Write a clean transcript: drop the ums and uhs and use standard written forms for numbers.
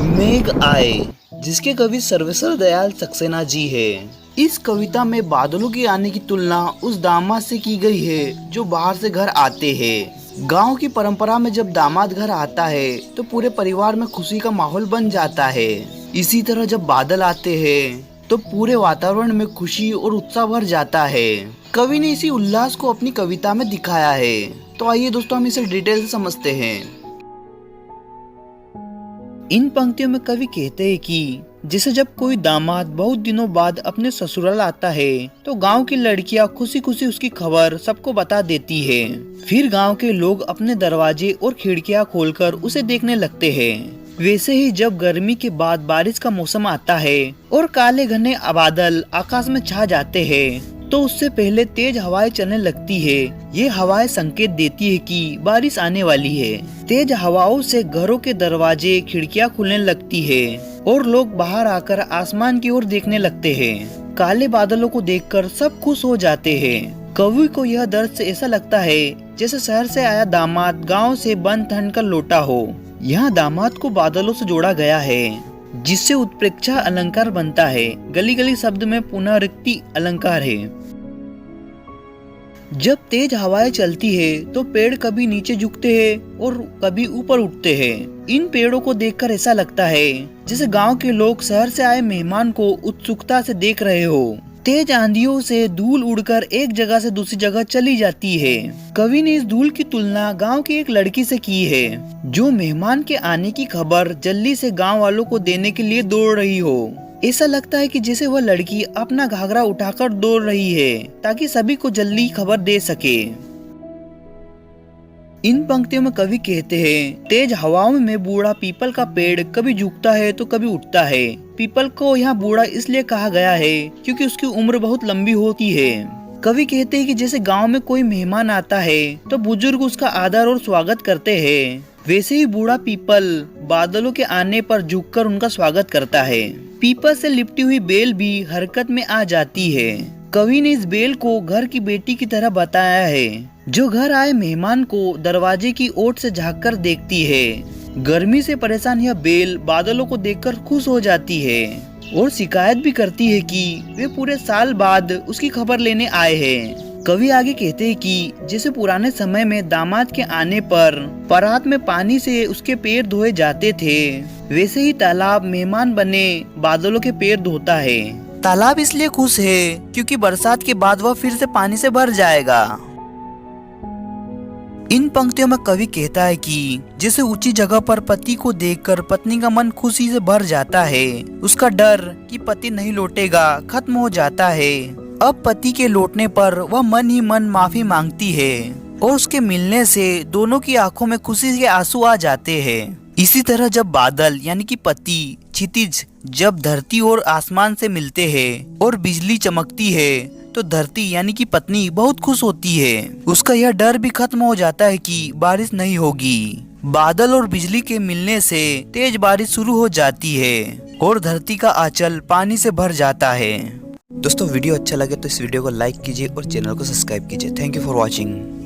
मेघ आए, जिसके कवि सर्वेश्वर दयाल सक्सेना जी है। इस कविता में बादलों के आने की तुलना उस दामाद से की गई है जो बाहर से घर आते हैं। गांव की परंपरा में जब दामाद घर आता है तो पूरे परिवार में खुशी का माहौल बन जाता है। इसी तरह जब बादल आते हैं तो पूरे वातावरण में खुशी और उत्साह भर जाता है। कवि ने इसी उल्लास को अपनी कविता में दिखाया है। तो आइए दोस्तों, हम इसे डिटेल से समझते हैं। इन पंक्तियों में कवि कहते हैं कि जैसे जब कोई दामाद बहुत दिनों बाद अपने ससुराल आता है तो गांव की लड़कियां खुशी खुशी उसकी खबर सबको बता देती है। फिर गांव के लोग अपने दरवाजे और खिड़कियां खोलकर उसे देखने लगते हैं। वैसे ही जब गर्मी के बाद बारिश का मौसम आता है और काले घने बादल आकाश में छा जाते हैं तो उससे पहले तेज हवाएं चलने लगती है। ये हवाएं संकेत देती है कि बारिश आने वाली है। तेज हवाओं से घरों के दरवाजे खिड़कियां खुलने लगती है और लोग बाहर आकर आसमान की ओर देखने लगते हैं। काले बादलों को देखकर सब खुश हो जाते हैं। कवि को यह दृश्य से ऐसा लगता है जैसे शहर से आया दामाद गांव से बंद ठंड कर लौटा हो। यहाँ दामाद को बादलों से जोड़ा गया है जिससे उत्प्रेक्षा अलंकार बनता है। गली गली शब्द में पुनरुक्ति अलंकार है। जब तेज हवाएं चलती है तो पेड़ कभी नीचे झुकते हैं और कभी ऊपर उठते हैं। इन पेड़ों को देखकर ऐसा लगता है जैसे गांव के लोग शहर से आए मेहमान को उत्सुकता से देख रहे हो। तेज आंधियों से धूल उड़कर एक जगह से दूसरी जगह चली जाती है। कवि ने इस धूल की तुलना गांव की एक लड़की से की है जो मेहमान के आने की खबर जल्दी से गांव वालों को देने के लिए दौड़ रही हो। ऐसा लगता है कि जैसे वह लड़की अपना घाघरा उठाकर दौड़ रही है ताकि सभी को जल्दी खबर दे सके। इन पंक्तियों में कवि कहते हैं, तेज हवाओं में बूढ़ा पीपल का पेड़ कभी झुकता है तो कभी उठता है। पीपल को यहाँ बूढ़ा इसलिए कहा गया है क्योंकि उसकी उम्र बहुत लंबी होती है। कवि कहते हैं कि जैसे गांव में कोई मेहमान आता है तो बुजुर्ग उसका आदर और स्वागत करते हैं, वैसे ही बूढ़ा पीपल बादलों के आने पर झुककर उनका स्वागत करता है। पीपल से लिपटी हुई बेल भी हरकत में आ जाती है। कवि ने इस बेल को घर की बेटी की तरह बताया है जो घर आए मेहमान को दरवाजे की ओट से झांक कर देखती है। गर्मी से परेशान यह बेल बादलों को देखकर खुश हो जाती है और शिकायत भी करती है कि वे पूरे साल बाद उसकी खबर लेने आए हैं। कवि आगे कहते हैं कि जैसे पुराने समय में दामाद के आने पर परात में पानी से उसके पैर धोए जाते थे, वैसे ही तालाब मेहमान बने बादलों के पैर धोता है। तालाब इसलिए खुश है क्योंकि बरसात के बाद वह फिर से पानी से भर जाएगा। इन पंक्तियों में कवि कहता है कि जैसे ऊंची जगह पर पति को देखकर पत्नी का मन खुशी से भर जाता है। उसका डर कि पति नहीं लौटेगा खत्म हो जाता है। अब पति के लौटने पर वह मन ही मन माफी मांगती है और उसके मिलने से दोनों की आंखों में खुशी के आंसू आ जाते हैं। इसी तरह जब बादल यानी कि पति क्षितिज जब धरती और आसमान से मिलते हैं और बिजली चमकती है तो धरती यानी कि पत्नी बहुत खुश होती है। उसका यह डर भी खत्म हो जाता है कि बारिश नहीं होगी। बादल और बिजली के मिलने से तेज बारिश शुरू हो जाती है और धरती का आंचल पानी से भर जाता है। दोस्तों, वीडियो अच्छा लगे तो इस वीडियो को लाइक कीजिए और चैनल को सब्सक्राइब कीजिए। Thank you for watching.